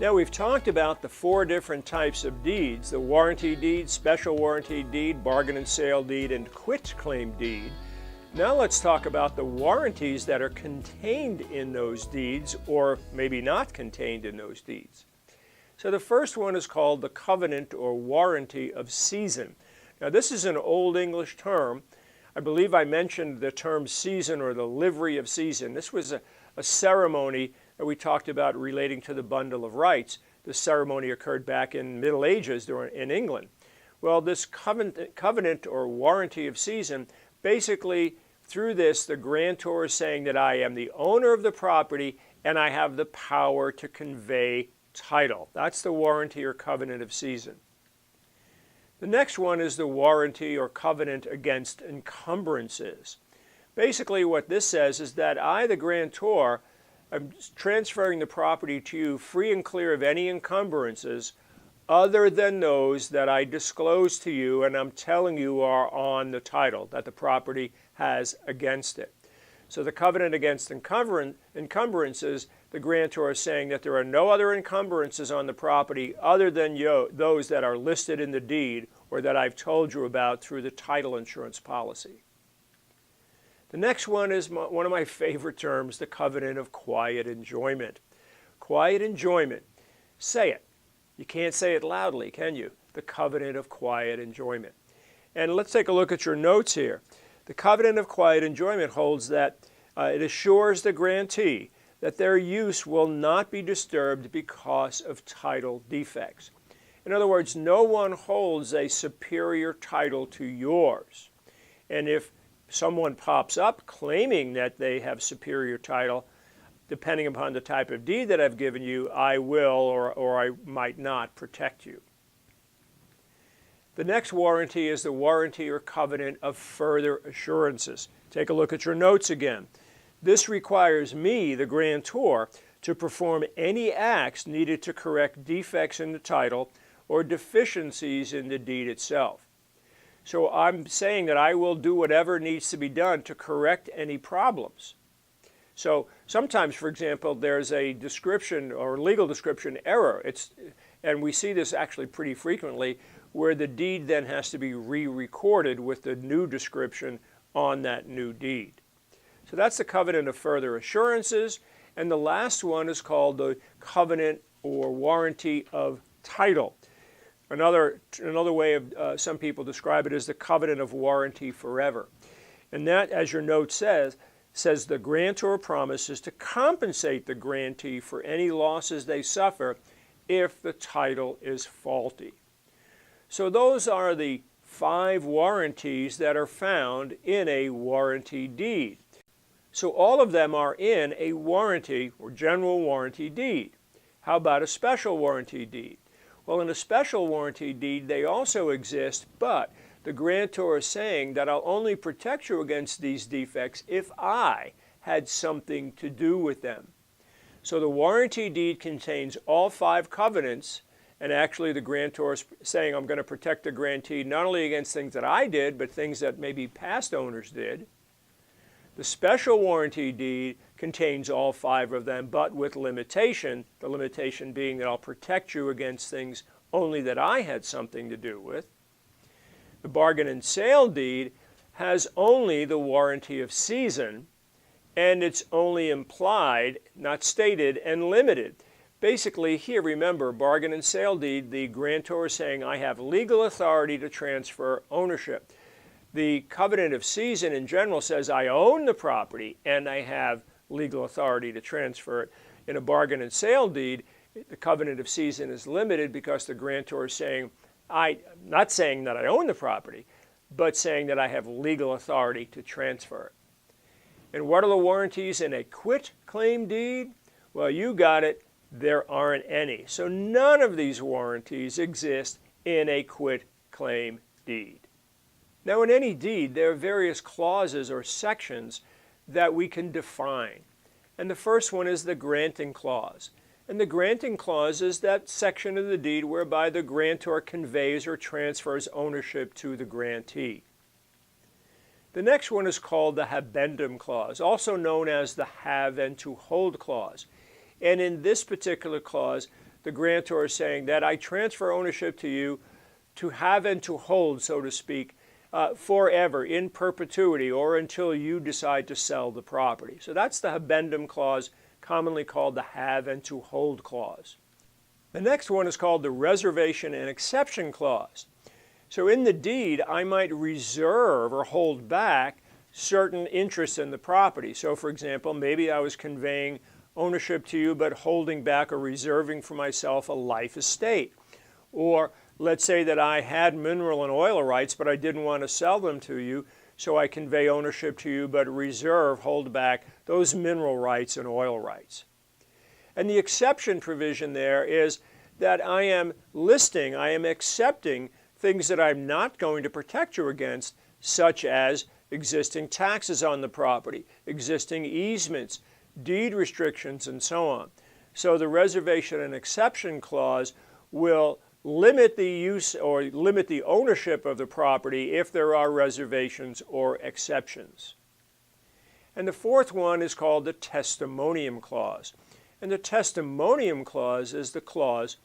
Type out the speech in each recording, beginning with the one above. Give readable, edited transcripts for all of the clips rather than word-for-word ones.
Now we've talked about the 4 different types of deeds: the warranty deed, special warranty deed, bargain and sale deed, and quitclaim deed. Now let's talk about the warranties that are contained in those deeds, or maybe not contained in those deeds. So the first one is called the covenant or warranty of season. Now this is an Old English term. I believe I mentioned the term season or the livery of season. This was a ceremony that we talked about relating to the bundle of rights. The ceremony occurred back in Middle Ages in England. Well, this covenant or warranty of season, basically through this the grantor is saying that I am the owner of the property and I have the power to convey title. That's the warranty or covenant of season. The next one is the warranty or covenant against encumbrances. Basically what this says is that I, the grantor, am transferring the property to you free and clear of any encumbrances other than those that I disclose to you and I'm telling you are on the title that the property has against it. So the covenant against encumbrances, the grantor is saying that there are no other encumbrances on the property other than those that are listed in the deed or that I've told you about through the title insurance policy. The next one is one of my favorite terms, the covenant of quiet enjoyment. Quiet enjoyment. Say it. You can't say it loudly, can you? The covenant of quiet enjoyment. And let's take a look at your notes here. The covenant of quiet enjoyment holds that it assures the grantee that their use will not be disturbed because of title defects. In other words, no one holds a superior title to yours. And if someone pops up claiming that they have superior title, depending upon the type of deed that I've given you, I will or I might not protect you. The next warranty is the warranty or covenant of further assurances. Take a look at your notes again. This requires me, the grantor, to perform any acts needed to correct defects in the title or deficiencies in the deed itself. So I'm saying that I will do whatever needs to be done to correct any problems. So sometimes, for example, there's a description or legal description error. And we see this actually pretty frequently, where the deed then has to be re-recorded with the new description on that new deed. So that's the covenant of further assurances. And the last one is called the covenant or warranty of title. Another way of some people describe it is the covenant of warranty forever. And that, as your note says the grantor promises to compensate the grantee for any losses they suffer if the title is faulty. So those are the 5 warranties that are found in a warranty deed. So all of them are in a warranty or general warranty deed. How about a special warranty deed? Well, in a special warranty deed, they also exist, but the grantor is saying that I'll only protect you against these defects if I had something to do with them. So the warranty deed contains all 5 covenants, and actually the grantor is saying I'm going to protect the grantee not only against things that I did, but things that maybe past owners did. The special warranty deed contains all 5 of them, but with limitation, the limitation being that I'll protect you against things only that I had something to do with. The bargain and sale deed has only the warranty of season, and it's only implied, not stated, and limited. Basically, here, remember, bargain and sale deed, the grantor is saying I have legal authority to transfer ownership. The covenant of season in general says I own the property and I have legal authority to transfer it. In a bargain and sale deed, the covenant of season is limited because the grantor is saying, not saying that I own the property, but saying that I have legal authority to transfer it. And what are the warranties in a quitclaim deed? Well, you got it. There aren't any. So none of these warranties exist in a quitclaim deed. Now, in any deed, there are various clauses or sections that we can define. And the first one is the granting clause. And the granting clause is that section of the deed whereby the grantor conveys or transfers ownership to the grantee. The next one is called the habendum clause, also known as the have and to hold clause. And in this particular clause, the grantor is saying that I transfer ownership to you to have and to hold, so to speak, forever, in perpetuity, or until you decide to sell the property. So that's the habendum clause, commonly called the have and to hold clause. The next one is called the reservation and exception clause. So in the deed, I might reserve or hold back certain interests in the property. So for example, maybe I was conveying ownership to you but holding back or reserving for myself a life estate. Or let's say that I had mineral and oil rights but I didn't want to sell them to you, so I convey ownership to you but hold back those mineral rights and oil rights. And the exception provision there is that I am accepting things that I'm not going to protect you against, such as existing taxes on the property, existing easements, deed restrictions, and so on. So the reservation and exception clause will limit the use or limit the ownership of the property if there are reservations or exceptions. And the fourth one is called the testimonium clause. And the testimonium clause is the clause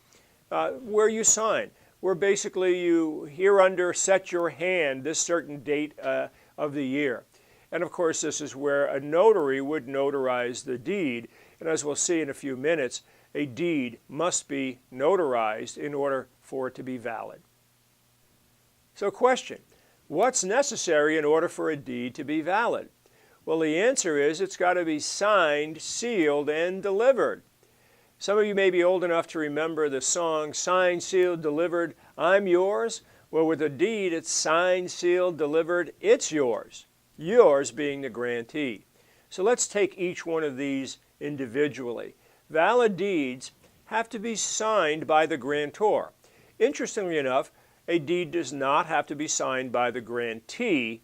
where you sign, where basically you hereunder set your hand this certain date of the year. And of course, this is where a notary would notarize the deed. And as we'll see in a few minutes, a deed must be notarized in order for it to be valid. So question, what's necessary in order for a deed to be valid? Well, the answer is it's got to be signed, sealed, and delivered. Some of you may be old enough to remember the song, signed, sealed, delivered, I'm yours. Well, with a deed, it's signed, sealed, delivered, it's yours. Yours being the grantee. So let's take each one of these individually. Valid deeds have to be signed by the grantor. Interestingly enough, a deed does not have to be signed by the grantee,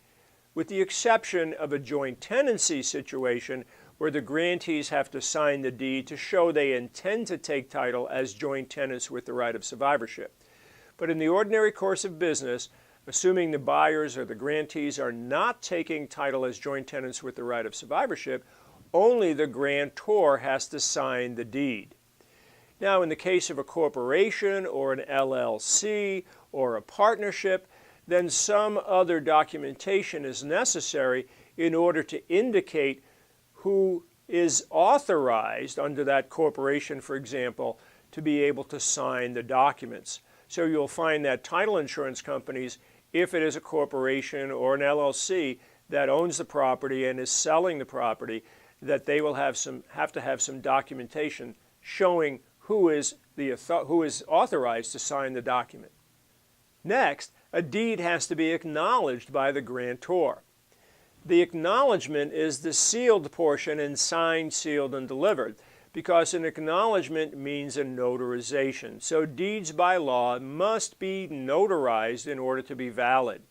with the exception of a joint tenancy situation where the grantees have to sign the deed to show they intend to take title as joint tenants with the right of survivorship. But in the ordinary course of business, assuming the buyers or the grantees are not taking title as joint tenants with the right of survivorship, only the grantor has to sign the deed. Now, in the case of a corporation or an LLC or a partnership, then some other documentation is necessary in order to indicate who is authorized under that corporation, for example, to be able to sign the documents. So you'll find that title insurance companies, if it is a corporation or an LLC that owns the property and is selling the property, that they will have to have some documentation showing who is authorized to sign the document. Next, a deed has to be acknowledged by the grantor. The acknowledgement is the sealed portion in signed, sealed, and delivered, because an acknowledgement means a notarization. So deeds by law must be notarized in order to be valid.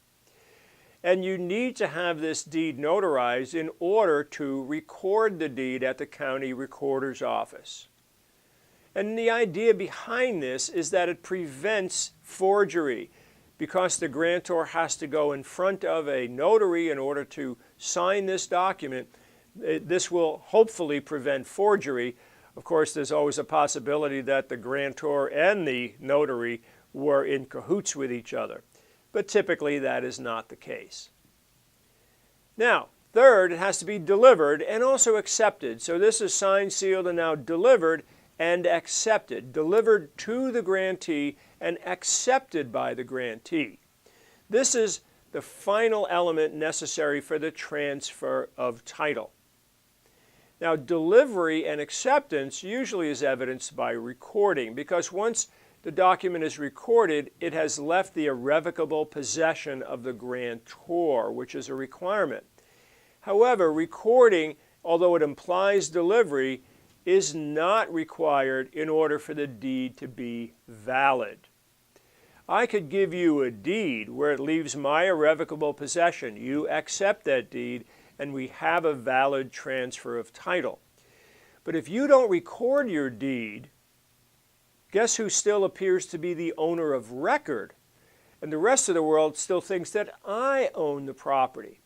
And you need to have this deed notarized in order to record the deed at the county recorder's office. And the idea behind this is that it prevents forgery, because the grantor has to go in front of a notary in order to sign this document. This will hopefully prevent forgery. Of course, there's always a possibility that the grantor and the notary were in cahoots with each other, but typically that is not the case. Now, third, it has to be delivered and also accepted. So this is signed, sealed, and now delivered and accepted. Delivered to the grantee and accepted by the grantee. This is the final element necessary for the transfer of title. Now, delivery and acceptance usually is evidenced by recording, because once the document is recorded, it has left the irrevocable possession of the grantor, which is a requirement. However, recording, although it implies delivery, is not required in order for the deed to be valid. I could give you a deed where it leaves my irrevocable possession. You accept that deed, and we have a valid transfer of title. But if you don't record your deed, guess who still appears to be the owner of record? And the rest of the world still thinks that I own the property.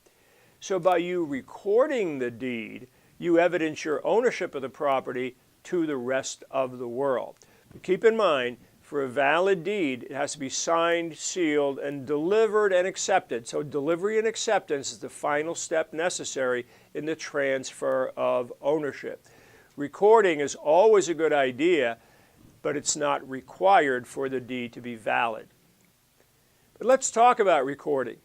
So by you recording the deed, you evidence your ownership of the property to the rest of the world. Keep in mind, for a valid deed, it has to be signed, sealed, and delivered and accepted. So delivery and acceptance is the final step necessary in the transfer of ownership. Recording is always a good idea, but it's not required for the deed to be valid. But let's talk about recording.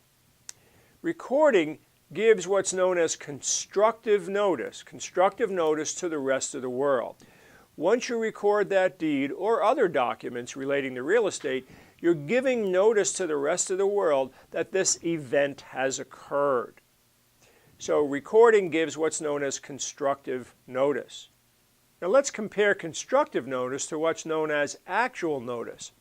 Recording gives what's known as constructive notice to the rest of the world. Once you record that deed or other documents relating to real estate, you're giving notice to the rest of the world that this event has occurred. So recording gives what's known as constructive notice. Now let's compare constructive notice to what's known as actual notice.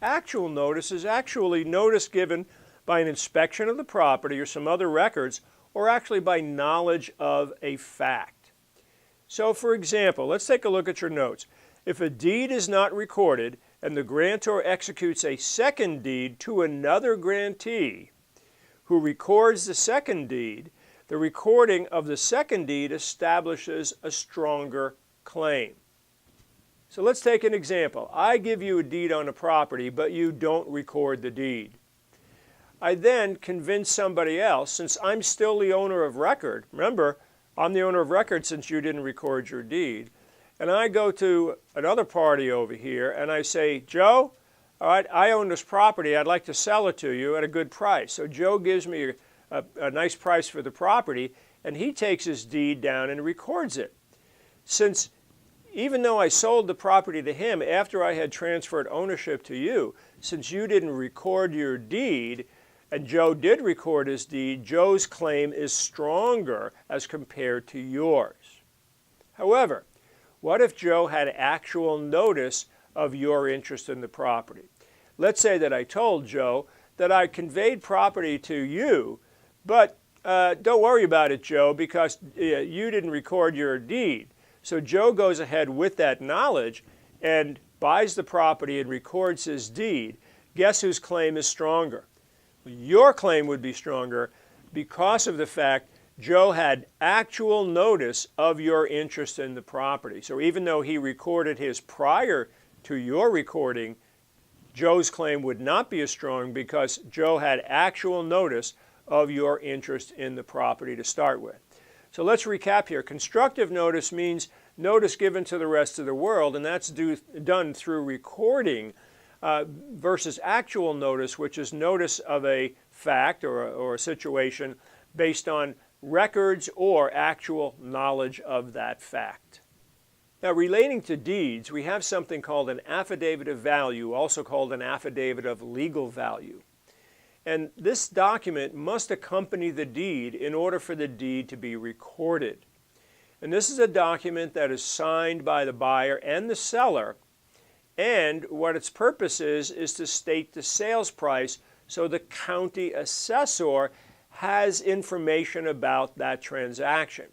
Actual notice is actually notice given by an inspection of the property or some other records, or actually by knowledge of a fact. So for example, let's take a look at your notes. If a deed is not recorded and the grantor executes a second deed to another grantee who records the second deed, the recording of the second deed establishes a stronger claim. So let's take an example. I give you a deed on a property, but you don't record the deed. I then convince somebody else, since I'm still the owner of record, remember, I'm the owner of record since you didn't record your deed, and I go to another party over here and I say, Joe, all right, I own this property, I'd like to sell it to you at a good price. So Joe gives me a nice price for the property, and he takes his deed down and records it. Since even though I sold the property to him after I had transferred ownership to you, since you didn't record your deed, and Joe did record his deed, Joe's claim is stronger as compared to yours. However, what if Joe had actual notice of your interest in the property? Let's say that I told Joe that I conveyed property to you, but don't worry about it, Joe, because you didn't record your deed. So Joe goes ahead with that knowledge and buys the property and records his deed. Guess whose claim is stronger? Your claim would be stronger because of the fact Joe had actual notice of your interest in the property. So even though he recorded his prior to your recording, Joe's claim would not be as strong because Joe had actual notice of your interest in the property to start with. So let's recap here. Constructive notice means notice given to the rest of the world, and that's done through recording, versus actual notice, which is notice of a fact or a situation based on records or actual knowledge of that fact. Now, relating to deeds, we have something called an affidavit of value, also called an affidavit of legal value. And this document must accompany the deed in order for the deed to be recorded. And this is a document that is signed by the buyer and the seller, and what its purpose is to state the sales price so the county assessor has information about that transaction.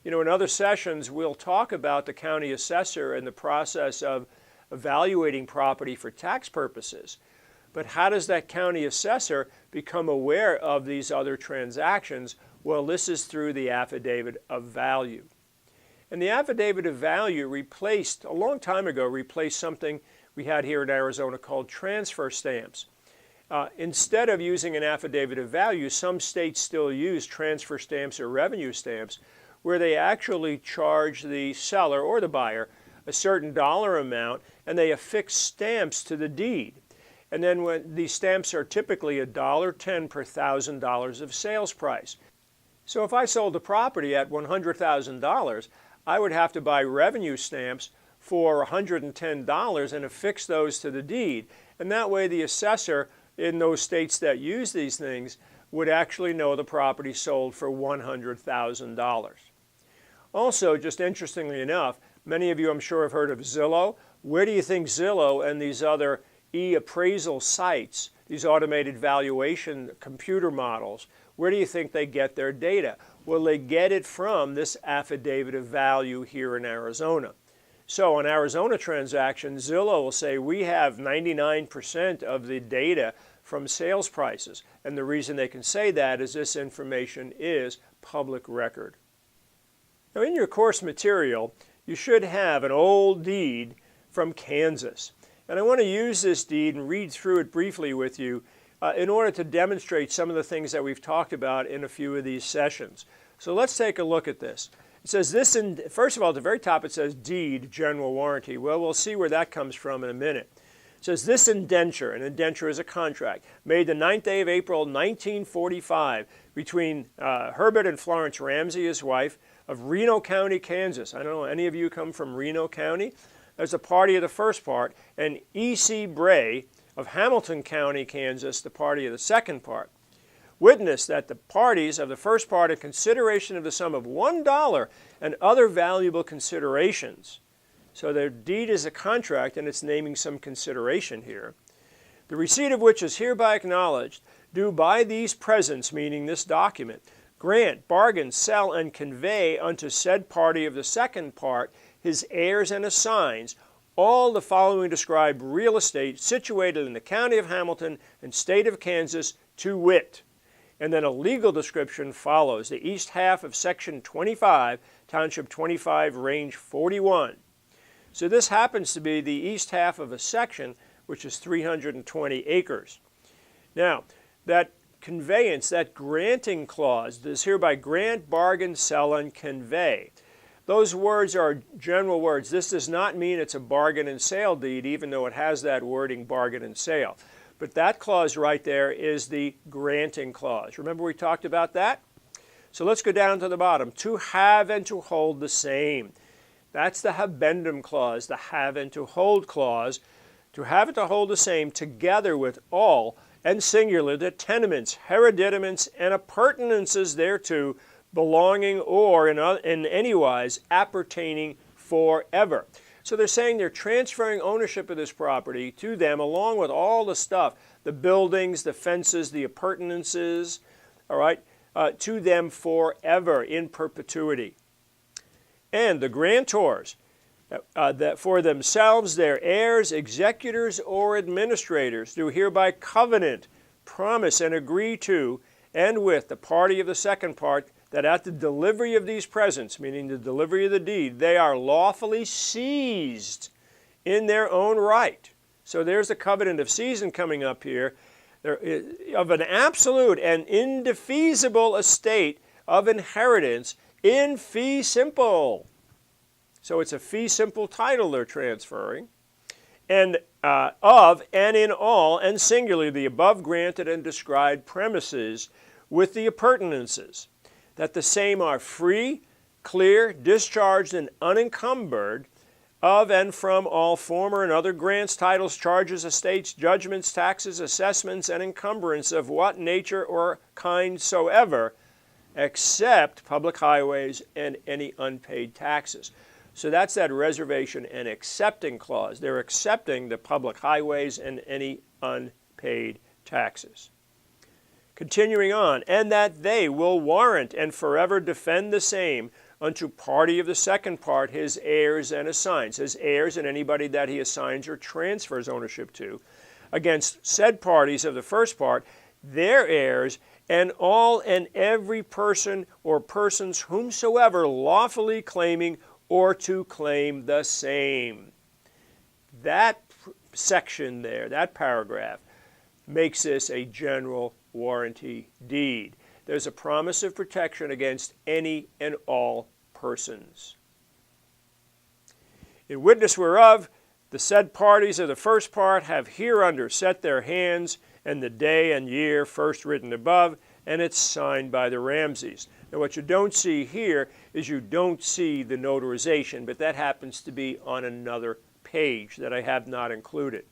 You know, in other sessions, we'll talk about the county assessor and the process of evaluating property for tax purposes. But how does that county assessor become aware of these other transactions? Well, this is through the affidavit of value. And the affidavit of value replaced, a long time ago, replaced something we had here in Arizona called transfer stamps. Instead of using an affidavit of value, some states still use transfer stamps or revenue stamps, where they actually charge the seller or the buyer a certain dollar amount, and they affix stamps to the deed. And then when these stamps are typically $1.10 per $1,000 of sales price. So if I sold the property at $100,000, I would have to buy revenue stamps for $110 and affix those to the deed. And that way the assessor in those states that use these things would actually know the property sold for $100,000. Also, just interestingly enough, many of you I'm sure have heard of Zillow. Where do you think Zillow and these other e-appraisal sites, these automated valuation computer models, where do you think they get their data? Well, they get it from this affidavit of value here in Arizona. So on Arizona transactions, Zillow will say we have 99% of the data from sales prices. And the reason they can say that is this information is public record. Now in your course material, you should have an old deed from Kansas. And I want to use this deed and read through it briefly with you in order to demonstrate some of the things that we've talked about in a few of these sessions. So let's take a look at this. It says this, first of all, at the very top it says deed, general warranty. Well, we'll see where that comes from in a minute. It says this indenture, an indenture is a contract, made the 9th day of April 1945 between Herbert and Florence Ramsey, his wife, of Reno County, Kansas. I don't know, any of you come from Reno County? There's the party of the first part, and E.C. Bray of Hamilton County, Kansas, the party of the second part. Witness that the parties of the first part in consideration of the sum of $1 and other valuable considerations. So their deed is a contract and it's naming some consideration here. The receipt of which is hereby acknowledged, do by these presents, meaning this document, grant, bargain, sell, and convey unto said party of the second part, his heirs and assigns, all the following described real estate situated in the county of Hamilton and state of Kansas, to wit. And then a legal description follows, the east half of section 25, township 25, range 41. So this happens to be the east half of a section, which is 320 acres. Now, that conveyance, that granting clause, does hereby grant, bargain, sell, and convey. Those words are general words. This does not mean it's a bargain and sale deed, even though it has that wording, bargain and sale. But that clause right there is the granting clause. Remember we talked about that? So let's go down to the bottom. To have and to hold the same. That's the habendum clause, the have and to hold clause. To have and to hold the same together with all, and singular, the tenements, hereditaments, and appurtenances thereto, belonging or in any wise appertaining forever. So they're saying they're transferring ownership of this property to them along with all the stuff, the buildings, the fences, the appurtenances, all right, to them forever in perpetuity. And the grantors, that for themselves, their heirs, executors, or administrators, do hereby covenant, promise, and agree to, and with the party of the second part, that at the delivery of these presents, meaning the delivery of the deed, they are lawfully seized in their own right. So there's the covenant of season coming up here, of an absolute and indefeasible estate of inheritance in fee simple. So it's a fee simple title they're transferring. And of and in all and singularly the above granted and described premises with the appurtenances, that the same are free, clear, discharged, and unencumbered of and from all former and other grants, titles, charges, estates, judgments, taxes, assessments, and encumbrance of what nature or kind soever, except public highways and any unpaid taxes. So that's that reservation and accepting clause. They're accepting the public highways and any unpaid taxes. Continuing on, and that they will warrant and forever defend the same unto party of the second part, his heirs and assigns, his heirs and anybody that he assigns or transfers ownership to, against said parties of the first part, their heirs, and all and every person or persons whomsoever lawfully claiming or to claim the same. That section there, that paragraph, makes this a general warranty deed. There's a promise of protection against any and all persons. In witness whereof, the said parties of the first part have hereunder set their hands, and the day and year first written above, and it's signed by the Ramseys. Now what you don't see here is you don't see the notarization, but that happens to be on another page that I have not included.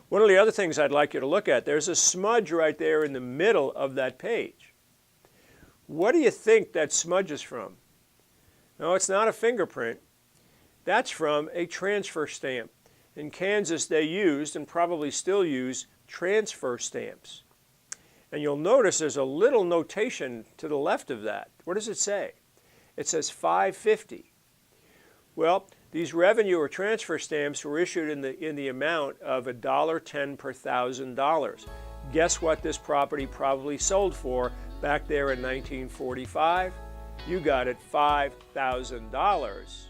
One of the other things I'd like you to look at, there's a smudge right there in the middle of that page. What do you think that smudge is from? No, it's not a fingerprint. That's from a transfer stamp. In Kansas, they used, and probably still use, transfer stamps. And you'll notice there's a little notation to the left of that. What does it say? It says 550. Well, these revenue or transfer stamps were issued in the amount of $1.10 per $1,000. Guess what this property probably sold for back there in 1945? You got it, $5,000.